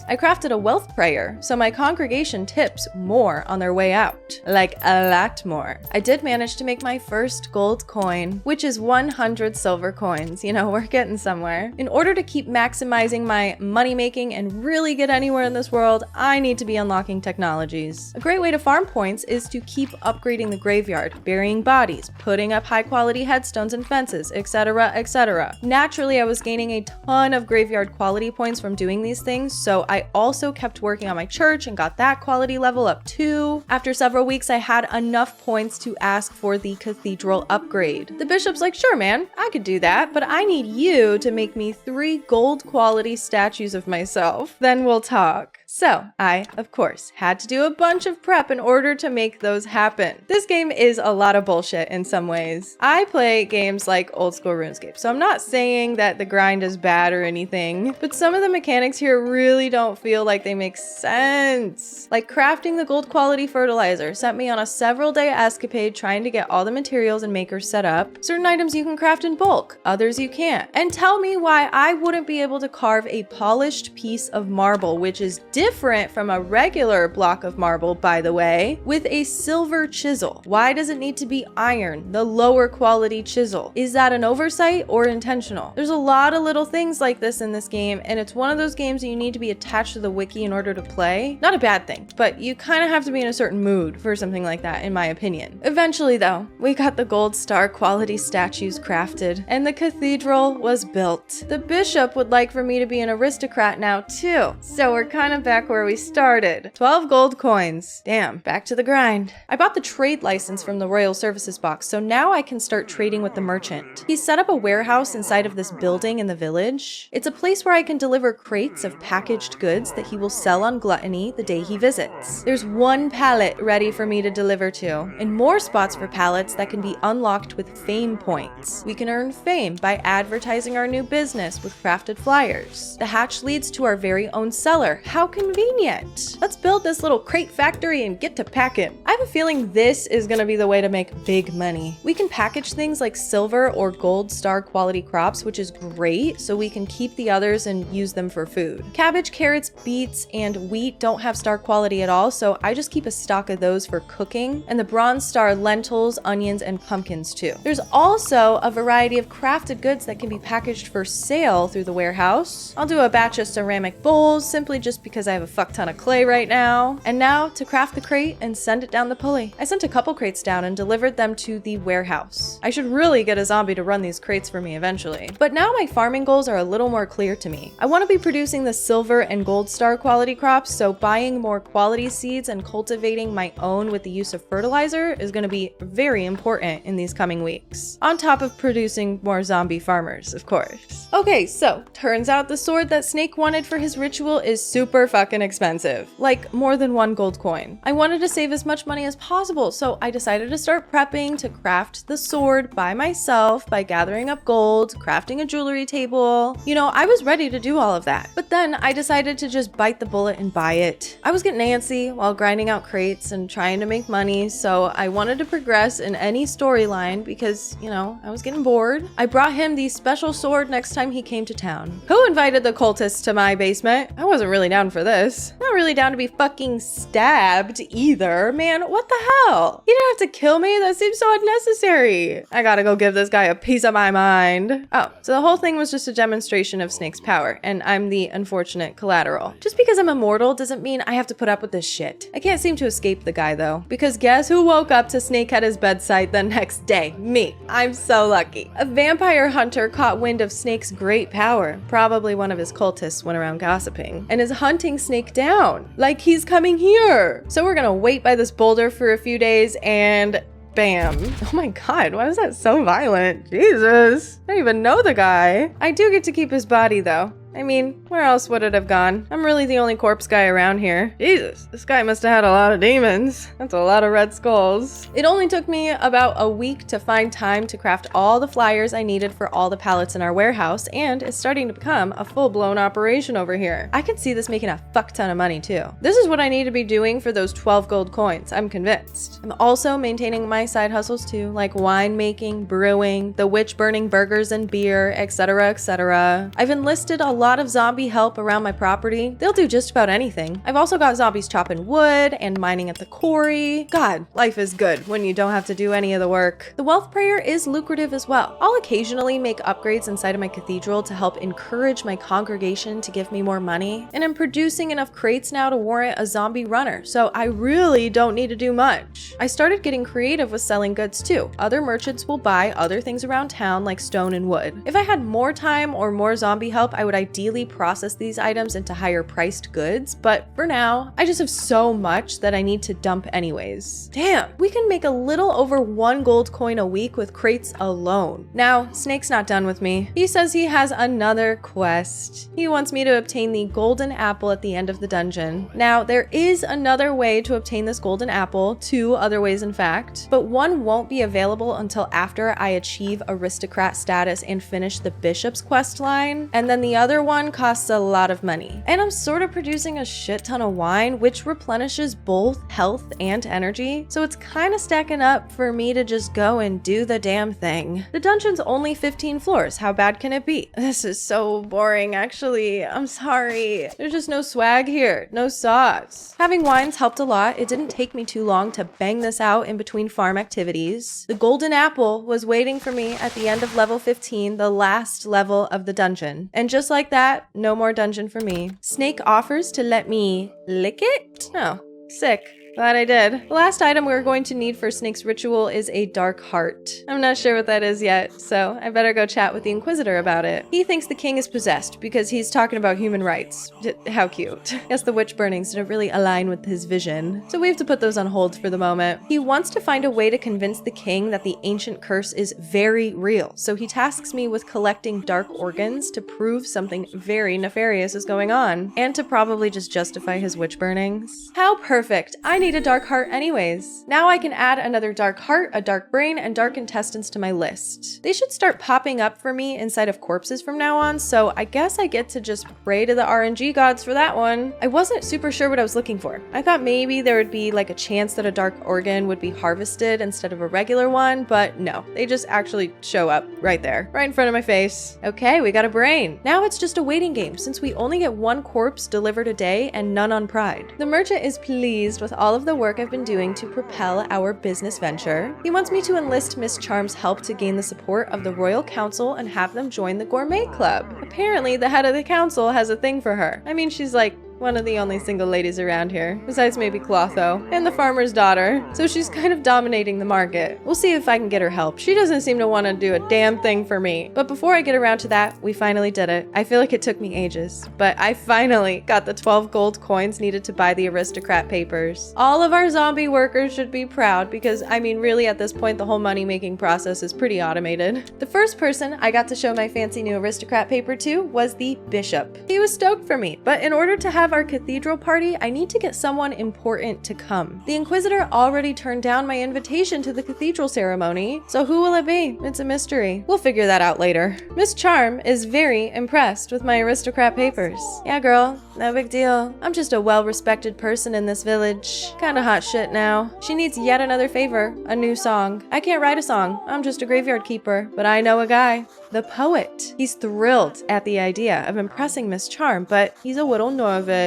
I crafted a wealth prayer, so my congregation tips more on their way out. Like a lot more. I did manage to make my first gold coin, which is 100 silver coins. You know, we're getting somewhere. In order to keep maximizing my money making and really get anywhere in this world, I need to be unlocking technologies. A great way to farm points is to keep upgrading the graveyard, burying bodies, putting up high quality headstones and fences, etc, etc. Naturally, I was gaining a ton of graveyard quality points from doing these things, so I also kept working on my church and got that quality level up too. After several weeks, I had enough points to ask for the cathedral upgrade. The bishop's like, sure man, I could do that, but I need you to make me 3 gold quality statues of myself. Then we'll talk. So I, of course, had to do a bunch of prep in order to make those happen. This game is a lot of bullshit in some ways. I play games like old school RuneScape, so I'm not saying that the grind is bad or anything, but some of the mechanics here really don't feel like they make sense. Like crafting the gold quality fertilizer sent me on a several day escapade trying to get all the materials and makers set up. Certain items you can craft in bulk, others you can't. And tell me why I wouldn't be able to carve a polished piece of marble, which is different from a regular block of marble, by the way, with a silver chisel. Why does it need to be iron, the lower quality chisel? Is that an oversight or intentional? There's a lot of little things like this in this game, and it's one of those games that you need to be attached to the wiki in order to play. Not a bad thing, but you kind of have to be in a certain mood for something like that, in my opinion. Eventually though, we got the gold star quality statues crafted, and the cathedral was built. The bishop would like for me to be an aristocrat now too, so we're kind of back where we started. 12 gold coins. Damn, back to the grind. I bought the trade license from the Royal Services box, so now I can start trading with the merchant. He set up a warehouse inside of this building in the village. It's a place where I can deliver crates of packaged goods that he will sell on Gluttony the day he visits. There's one pallet ready for me to deliver to, and more spots for pallets that can be unlocked with fame points. We can earn fame by advertising our new business with crafted flyers. The hatch leads to our very own cellar. How convenient! Let's build this little crate factory and get to packing. I have a feeling this is gonna be the way to make big money. We can package things like silver or gold star quality crops, which is great, so we can keep the others and use them for food. Cabbage, carrots, beets, and wheat don't have star quality at all, so I just keep a stock of those for cooking, and the bronze star lentils, onions, and pumpkins too. There's also a variety of crafted goods that can be packaged for sale through the warehouse. I'll do a batch of ceramic bowls simply just because I have a fuck ton of clay right now. And now to craft the crate and send it down the pulley. I sent a couple crates down and delivered them to the warehouse. I should really get a zombie to run these crates for me eventually. But now my farming goals are a little more clear to me. I want to be producing the silver and gold star quality crops, so buying more quality seeds and cultivating my own with the use of fertilizer is going to be very important in these coming weeks. On top of producing more zombie farmers, of course. Okay, so turns out the sword that Snake wanted for his ritual is super fucking expensive. Like more than 1 gold coin. I wanted to save as much money as possible, so I decided to start prepping to craft the sword by myself by gathering up gold, crafting a jewelry table. You know, I was ready to do all of that. But then I decided to just bite the bullet and buy it. I was getting antsy while grinding out crates and trying to make money, so I wanted to progress in any storyline because, you know, I was getting bored. I brought him the special sword next time he came to town. Who invited the cultists to my basement? I wasn't really down for this. Not really down to be fucking stabbed either. Man, what the hell? You didn't have to kill me? That seems so unnecessary. I gotta go give this guy a piece of my mind. Oh, so the whole thing was just a demonstration of Snake's power, and I'm the unfortunate collateral. Just because I'm immortal doesn't mean I have to put up with this shit. I can't seem to escape the guy though, because guess who woke up to Snake at his bedside the next day? Me. I'm so lucky. A vampire hunter caught wind of Snake's great power. Probably one of his cultists went around gossiping, and is hunting Snake down. Like he's coming here. So we're gonna wait by this boulder for a few days and bam. Oh my god, why was that so violent? Jesus. I don't even know the guy. I do get to keep his body though. I mean, where else would it have gone? I'm really the only corpse guy around here. Jesus, this guy must have had a lot of demons. That's a lot of red skulls. It only took me about a week to find time to craft all the flyers I needed for all the pallets in our warehouse, and it's starting to become a full-blown operation over here. I can see this making a fuck ton of money too. This is what I need to be doing for those 12 gold coins, I'm convinced. I'm also maintaining my side hustles too, like wine making, brewing, the witch burning burgers and beer, etc, etc. I've enlisted a lot of zombie help around my property. They'll do just about anything. I've also got zombies chopping wood and mining at the quarry. God, life is good when you don't have to do any of the work. The wealth prayer is lucrative as well. I'll occasionally make upgrades inside of my cathedral to help encourage my congregation to give me more money, and I'm producing enough crates now to warrant a zombie runner, so I really don't need to do much. I started getting creative with selling goods too. Other merchants will buy other things around town like stone and wood. If I had more time or more zombie help, I would ideally process these items into higher priced goods, but for now, I just have so much that I need to dump anyways. Damn, we can make a little over 1 gold coin a week with crates alone. Now, Snake's not done with me. He says he has another quest. He wants me to obtain the golden apple at the end of the dungeon. Now, there is another way to obtain this golden apple, 2 other ways in fact, but one won't be available until after I achieve aristocrat status and finish the bishop's quest line, and then the other other one costs a lot of money. And I'm sort of producing a shit ton of wine, which replenishes both health and energy, so it's kind of stacking up for me to just go and do the damn thing. The dungeon's only 15 floors. How bad can it be? This is so boring, actually. I'm sorry. There's just no swag here. No sauce. Having wines helped a lot. It didn't take me too long to bang this out in between farm activities. The golden apple was waiting for me at the end of level 15, the last level of the dungeon. And just like that, no more dungeon for me. Snake offers to let me lick it? Oh, sick. Glad I did. The last item we're going to need for Snake's ritual is a dark heart. I'm not sure what that is yet, so I better go chat with the Inquisitor about it. He thinks the king is possessed because he's talking about human rights. How cute. Guess the witch burnings didn't really align with his vision, so we have to put those on hold for the moment. He wants to find a way to convince the king that the ancient curse is very real, so he tasks me with collecting dark organs to prove something very nefarious is going on, and to probably just justify his witch burnings. How perfect. I need a dark heart anyways. Now I can add another dark heart, a dark brain, and dark intestines to my list. They should start popping up for me inside of corpses from now on, so I guess I get to just pray to the RNG gods for that one. I wasn't super sure what I was looking for. I thought maybe there would be like a chance that a dark organ would be harvested instead of a regular one, but no, they just actually show up right there, right in front of my face. Okay, we got a brain. Now it's just a waiting game since we only get one corpse delivered a day and none on Pride. The merchant is pleased with all of the work I've been doing to propel our business venture. He wants me to enlist Miss Charm's help to gain the support of the Royal Council and have them join the Gourmet Club. Apparently, the head of the council has a thing for her. I mean, she's like one of the only single ladies around here, besides maybe Clotho, and the farmer's daughter, so she's kind of dominating the market. We'll see if I can get her help. She doesn't seem to want to do a damn thing for me. But before I get around to that, we finally did it. I feel like it took me ages, but I finally got the 12 gold coins needed to buy the Aristocrat Papers. All of our zombie workers should be proud because, I mean, really at this point, the whole money-making process is pretty automated. The first person I got to show my fancy new Aristocrat paper to was the Bishop. He was stoked for me, but in order to have our cathedral party, I need to get someone important to come. The Inquisitor already turned down my invitation to the cathedral ceremony, so who will it be? It's a mystery. We'll figure that out later. Miss Charm is very impressed with my Aristocrat papers. Yeah, girl, no big deal. I'm just a well-respected person in this village. Kinda hot shit now. She needs yet another favor, a new song. I can't write a song. I'm just a graveyard keeper, but I know a guy. The poet. He's thrilled at the idea of impressing Miss Charm, but he's a little nervous.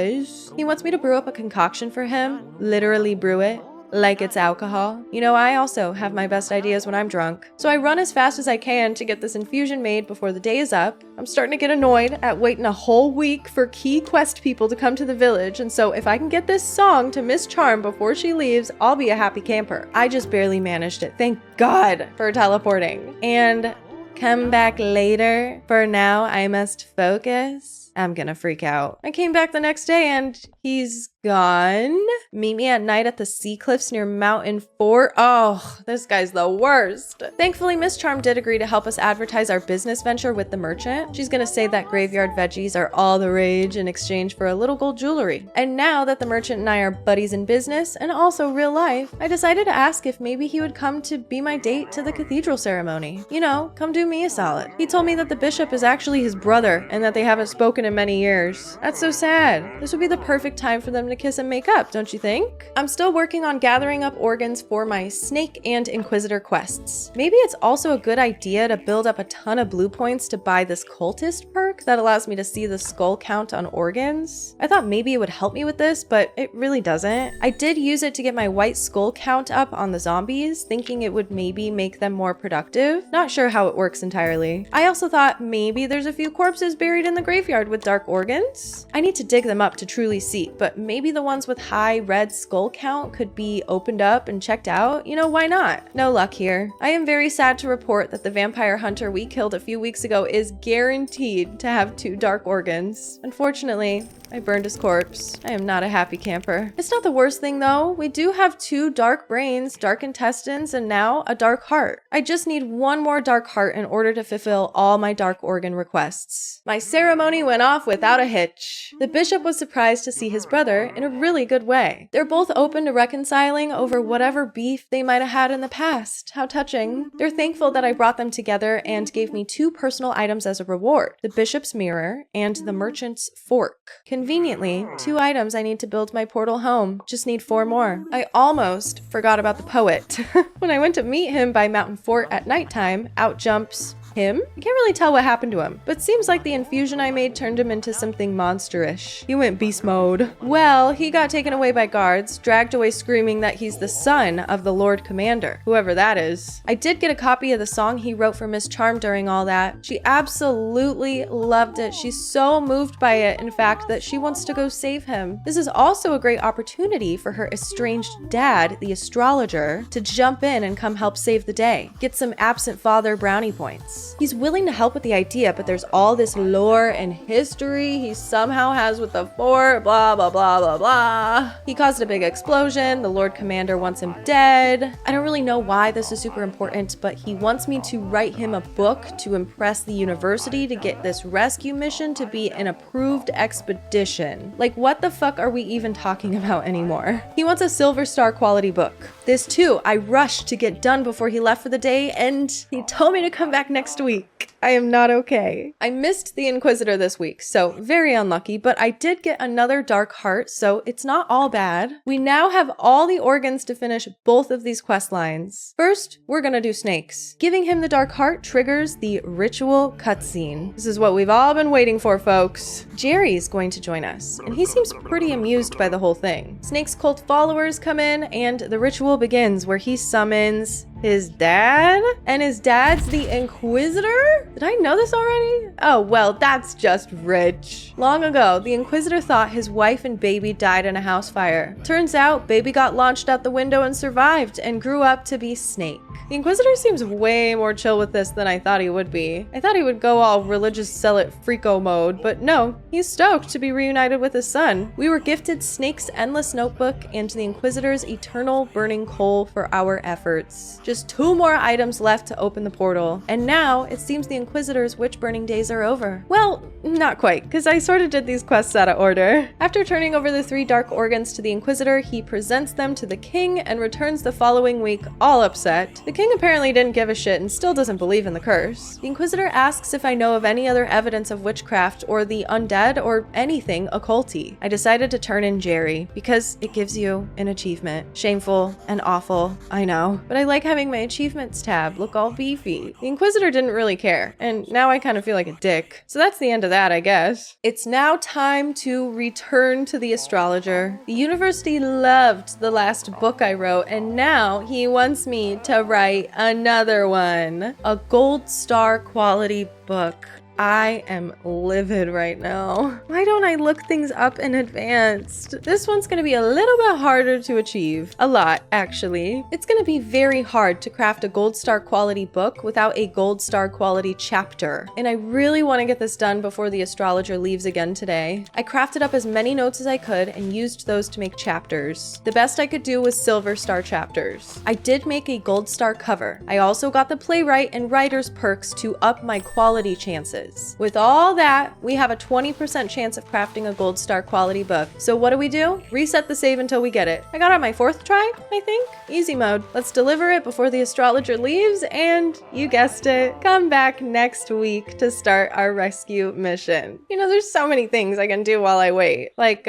He wants me to brew up a concoction for him, literally brew it, like it's alcohol. You know, I also have my best ideas when I'm drunk. So I run as fast as I can to get this infusion made before the day is up. I'm starting to get annoyed at waiting a whole week for key quest people to come to the village, and so if I can get this song to Miss Charm before she leaves, I'll be a happy camper. I just barely managed it. Thank God for teleporting. And come back later. For now, I must focus. I'm gonna freak out. I came back the next day and he's gone. Meet me at night at the sea cliffs near Mountain Fort. Oh, this guy's the worst. Thankfully, Miss Charm did agree to help us advertise our business venture with the merchant. She's gonna say that graveyard veggies are all the rage in exchange for a little gold jewelry. And now that the merchant and I are buddies in business and also real life, I decided to ask if maybe he would come to be my date to the cathedral ceremony. You know, come do me a solid. He told me that the bishop is actually his brother and that they haven't spoken in many years. That's so sad. This would be the perfect time for them to kiss and make up, don't you think? I'm still working on gathering up organs for my snake and inquisitor quests. Maybe it's also a good idea to build up a ton of blue points to buy this cultist perk that allows me to see the skull count on organs. I thought maybe it would help me with this, but it really doesn't. I did use it to get my white skull count up on the zombies, thinking it would maybe make them more productive. Not sure how it works entirely. I also thought maybe there's a few corpses buried in the graveyard with dark organs. I need to dig them up to truly see, but maybe the ones with high red skull count could be opened up and checked out. You know, why not? No luck here. I am very sad to report that the vampire hunter we killed a few weeks ago is guaranteed to have 2 dark organs. Unfortunately, I burned his corpse. I am not a happy camper. It's not the worst thing though. We do have 2 dark brains, dark intestines, and now a dark heart. I just need 1 more dark heart in order to fulfill all my dark organ requests. My ceremony went off without a hitch. The bishop was surprised to see his brother in a really good way. They're both open to reconciling over whatever beef they might have had in the past. How touching. They're thankful that I brought them together and gave me 2 personal items as a reward. The bishop bishop's mirror, and the merchant's fork. Conveniently, 2 items I need to build my portal home. Just need 4 more. I almost forgot about the poet. When I went to meet him by Mountain Fort at nighttime, out jumps him? I can't really tell what happened to him, but seems like the infusion I made turned him into something monsterish. He went beast mode. Well, he got taken away by guards, dragged away screaming that he's the son of the Lord Commander, whoever that is. I did get a copy of the song he wrote for Miss Charm during all that. She absolutely loved it. She's so moved by it, in fact, that she wants to go save him. This is also a great opportunity for her estranged dad, the astrologer, to jump in and come help save the day. Get some absent father brownie points. He's willing to help with the idea, but there's all this lore and history he somehow has with the fort, blah, blah, blah, blah, blah. He caused a big explosion. The Lord Commander wants him dead. I don't really know why this is super important, but he wants me to write him a book to impress the university to get this rescue mission to be an approved expedition. Like, what the fuck are we even talking about anymore? He wants a Silver Star quality book. This too, I rushed to get done before he left for the day, and he told me to come back next week. I am not okay. I missed the Inquisitor this week, so very unlucky, but I did get another Dark Heart, so it's not all bad. We now have all the organs to finish both of these quest lines. First, we're gonna do snakes. Giving him the Dark Heart triggers the ritual cutscene. This is what we've all been waiting for, folks. Jerry's going to join us, and he seems pretty amused by the whole thing. Snake's cult followers come in, and the ritual begins where he summons his dad? And his dad's the Inquisitor? Did I know this already? Oh, well, that's just rich. Long ago, the Inquisitor thought his wife and baby died in a house fire. Turns out, baby got launched out the window and survived, and grew up to be Snake. The Inquisitor seems way more chill with this than I thought he would be. I thought he would go all religious zealot freako mode, but no, he's stoked to be reunited with his son. We were gifted Snake's endless notebook and the Inquisitor's eternal burning coal for our efforts. Just 2 more items left to open the portal, and now it seems the Inquisitor's witch-burning days are over. Well, not quite, because I sort of did these quests out of order. After turning over the 3 dark organs to the Inquisitor, he presents them to the king and returns the following week, all upset. The king apparently didn't give a shit and still doesn't believe in the curse. The Inquisitor asks if I know of any other evidence of witchcraft or the undead or anything occulty. I decided to turn in Jerry, because it gives you an achievement. Shameful and awful, I know, but I like having my achievements tab look all beefy. The Inquisitor didn't really care, and now I kind of feel like a dick. So that's the end of that, I guess. It's now time to return to the astrologer. The university loved the last book I wrote, and now he wants me to write another one. A gold star quality book. I am livid right now. Why don't I look things up in advance? This one's gonna be a little bit harder to achieve. A lot, actually. It's gonna be very hard to craft a gold star quality book without a gold star quality chapter. And I really wanna get this done before the astrologer leaves again today. I crafted up as many notes as I could and used those to make chapters. The best I could do was silver star chapters. I did make a gold star cover. I also got the playwright and writer's perks to up my quality chances. With all that, we have a 20% chance of crafting a gold star quality book. So what do? Reset the save until we get it. I got it on my 4th try, I think. Easy mode. Let's deliver it before the astrologer leaves, and you guessed it, come back next week to start our rescue mission. You know, there's so many things I can do while I wait. Like,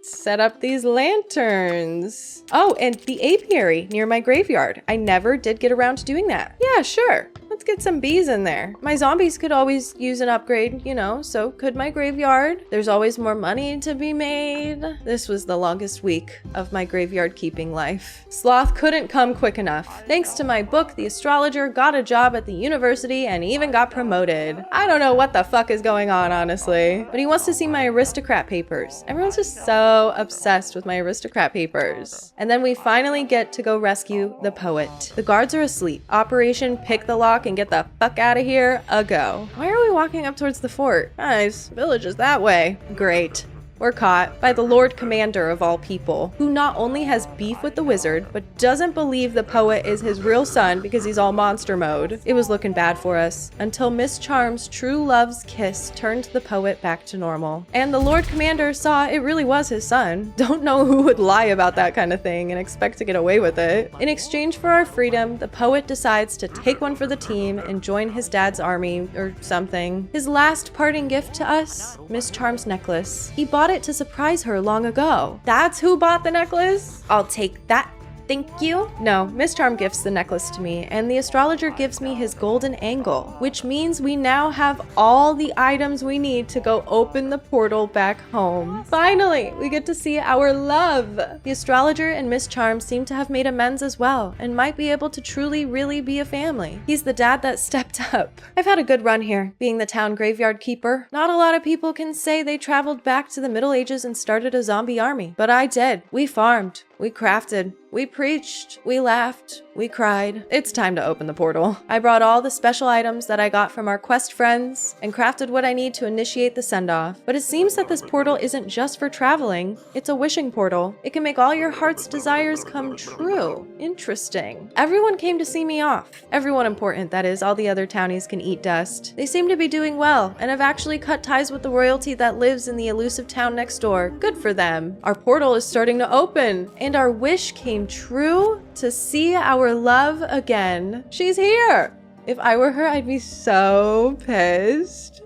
set up these lanterns. Oh, and the apiary near my graveyard. I never did get around to doing that. Yeah, sure. Let's get some bees in there. My zombies could always use an upgrade, you know, so could my graveyard. There's always more money to be made. This was the longest week of my graveyard keeping life. Sloth couldn't come quick enough. Thanks to my book, the astrologer got a job at the university and even got promoted. I don't know what the fuck is going on, honestly, but he wants to see my Aristocrat Papers. Everyone's just so obsessed with my Aristocrat Papers. And then we finally get to go rescue the poet. The guards are asleep. Operation Pick the Lock and get the fuck out of here, a go. Why are we walking up towards the fort? Nice, village is that way. Great. We're caught by the Lord Commander of all people, who not only has beef with the wizard, but doesn't believe the poet is his real son because he's all monster mode. It was looking bad for us, until Miss Charm's true love's kiss turned the poet back to normal. And the Lord Commander saw it really was his son. Don't know who would lie about that kind of thing and expect to get away with it. In exchange for our freedom, the poet decides to take one for the team and join his dad's army or something. His last parting gift to us? Miss Charm's necklace. He bought it to surprise her long ago. That's who bought the necklace? I'll take that. Thank you. No, Miss Charm gifts the necklace to me, and the astrologer gives me his golden angle, which means we now have all the items we need to go open the portal back home. Finally, we get to see our love. The astrologer and Miss Charm seem to have made amends as well, and might be able to truly, really be a family. He's the dad that stepped up. I've had a good run here, being the town graveyard keeper. Not a lot of people can say they traveled back to the Middle Ages and started a zombie army, but I did. We farmed. We crafted, we preached, we laughed, we cried. It's time to open the portal. I brought all the special items that I got from our quest friends and crafted what I need to initiate the send-off. But it seems that this portal isn't just for traveling, it's a wishing portal. It can make all your heart's desires come true. Interesting. Everyone came to see me off. Everyone important, that is, all the other townies can eat dust. They seem to be doing well and have actually cut ties with the royalty that lives in the elusive town next door. Good for them. Our portal is starting to open, and our wish came true to see our love again. She's here. If I were her, I'd be so pissed.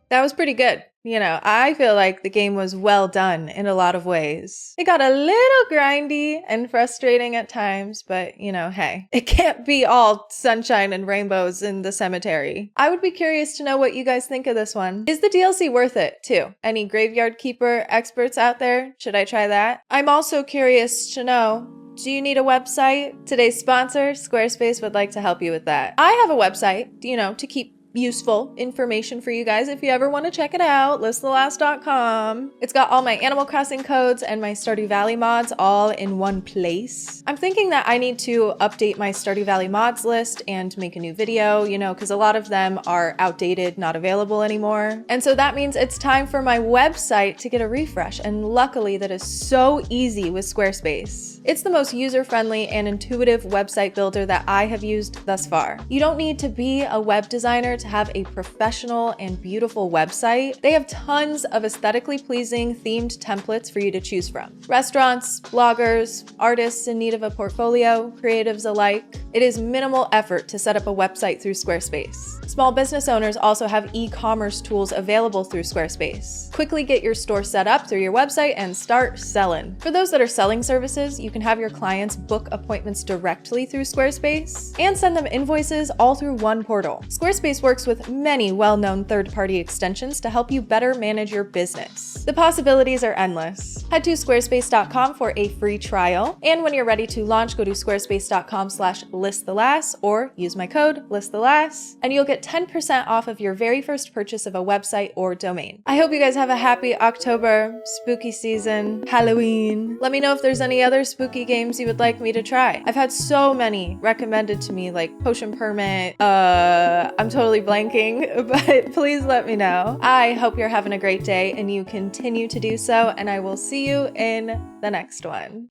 That was pretty good. You know, I feel like the game was well done in a lot of ways. It got a little grindy and frustrating at times, but you know, hey, it can't be all sunshine and rainbows in the cemetery. I would be curious to know what you guys think of this one. Is the DLC worth it too? Any graveyard keeper experts out there? Should I try that? I'm also curious to know, do you need a website? Today's sponsor, Squarespace, would like to help you with that. I have a website, you know, to keep useful information for you guys if you ever want to check it out, listthelass.com. It's got all my Animal Crossing codes and my Stardew Valley mods all in one place. I'm thinking that I need to update my Stardew Valley mods list and make a new video, you know, because a lot of them are outdated, not available anymore. And so that means it's time for my website to get a refresh, and luckily that is so easy with Squarespace. It's the most user-friendly and intuitive website builder that I have used thus far. You don't need to be a web designer to have a professional and beautiful website. They have tons of aesthetically pleasing themed templates for you to choose from. Restaurants, bloggers, artists in need of a portfolio, creatives alike. It is minimal effort to set up a website through Squarespace. Small business owners also have e-commerce tools available through Squarespace. Quickly get your store set up through your website and start selling. For those that are selling services, you can have your clients book appointments directly through Squarespace and send them invoices all through one portal. Squarespace works with many well-known third-party extensions to help you better manage your business. The possibilities are endless. Head to squarespace.com for a free trial, and when you're ready to launch, go to squarespace.com/listthelass or use my code listthelass, and you'll get 10% off of your very first purchase of a website or domain. I hope you guys have a happy October, spooky season, Halloween. Let me know if there's any other spooky games you would like me to try. I've had so many recommended to me, like Potion Permit, I'm totally blanking, but please let me know. I hope you're having a great day and you continue to do so, and I will see you in the next one.